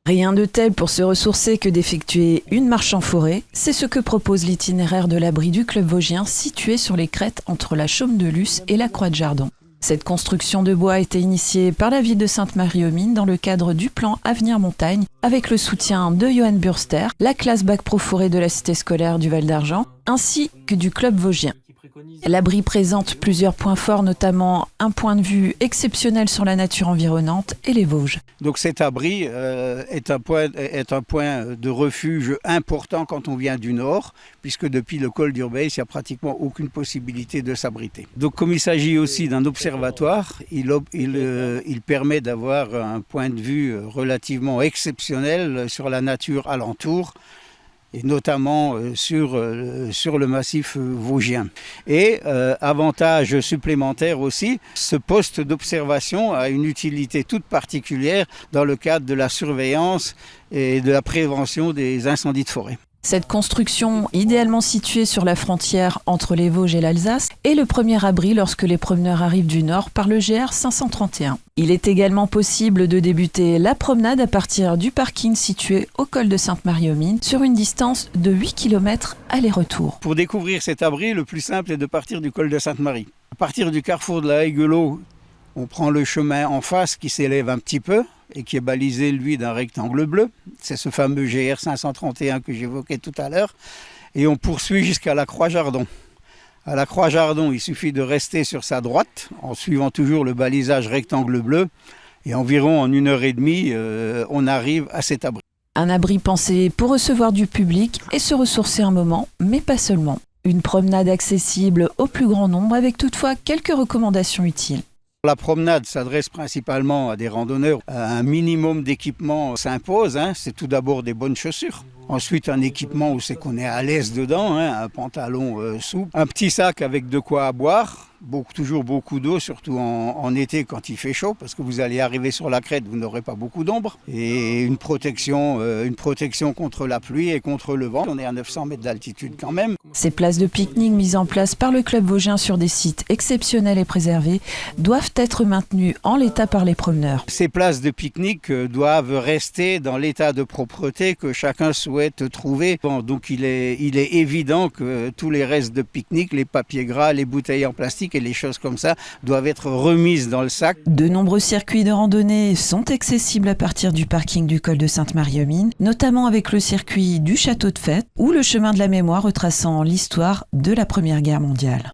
Rien de tel pour se ressourcer que d'effectuer une marche en forêt, c'est ce que propose l'itinéraire de l'abri du Club Vosgien situé sur les crêtes entre la Chaume de Luce et la Croix de Jardon. Cette construction de bois a été initiée par la ville de Sainte-Marie-aux-Mines dans le cadre du plan Avenir Montagne avec le soutien de Johan Burster, la classe Bac Pro Forêt de la cité scolaire du Val d'Argent ainsi que du Club Vosgien. L'abri présente plusieurs points forts, notamment un point de vue exceptionnel sur la nature environnante et les Vosges. Donc cet abri est un point de refuge important quand on vient du nord, puisque depuis le col d'Urbeis, il n'y a pratiquement aucune possibilité de s'abriter. Donc comme il s'agit aussi d'un observatoire, il permet d'avoir un point de vue relativement exceptionnel sur la nature alentour, et notamment sur le massif vosgien. Et avantage supplémentaire aussi, ce poste d'observation a une utilité toute particulière dans le cadre de la surveillance et de la prévention des incendies de forêt. Cette construction, idéalement située sur la frontière entre les Vosges et l'Alsace, est le premier abri lorsque les promeneurs arrivent du nord par le GR 531. Il est également possible de débuter la promenade à partir du parking situé au col de Sainte-Marie-aux-Mines sur une distance de 8 km aller-retour. Pour découvrir cet abri, le plus simple est de partir du col de Sainte-Marie. À partir du carrefour de la Haye-Guelot, on prend le chemin en face qui s'élève un petit peu et qui est balisé, lui, d'un rectangle bleu. C'est ce fameux GR 531 que j'évoquais tout à l'heure. Et on poursuit jusqu'à la Croix-Jardon. À la Croix-Jardon, il suffit de rester sur sa droite, en suivant toujours le balisage rectangle bleu. Et environ en 1h30, on arrive à cet abri. Un abri pensé pour recevoir du public et se ressourcer un moment, mais pas seulement. Une promenade accessible au plus grand nombre avec toutefois quelques recommandations utiles. La promenade s'adresse principalement à des randonneurs. Un minimum d'équipement s'impose. C'est tout d'abord des bonnes chaussures. Ensuite, un équipement où c'est qu'on est à l'aise dedans, un pantalon souple. Un petit sac avec de quoi boire. Toujours beaucoup d'eau, surtout en été quand il fait chaud, parce que vous allez arriver sur la crête, vous n'aurez pas beaucoup d'ombre. Et une protection contre la pluie et contre le vent. On est à 900 mètres d'altitude quand même. Ces places de pique-nique mises en place par le Club Vosgien sur des sites exceptionnels et préservés doivent être maintenues en l'état par les promeneurs. Ces places de pique-nique doivent rester dans l'état de propreté que chacun souhaite trouver. Donc il est évident que tous les restes de pique-nique, les papiers gras, les bouteilles en plastique et les choses comme ça doivent être remises dans le sac. De nombreux circuits de randonnée sont accessibles à partir du parking du col de Sainte-Marie-aux-Mines, notamment avec le circuit du Château de Fête ou le chemin de la mémoire retraçant l'histoire de la Première Guerre mondiale.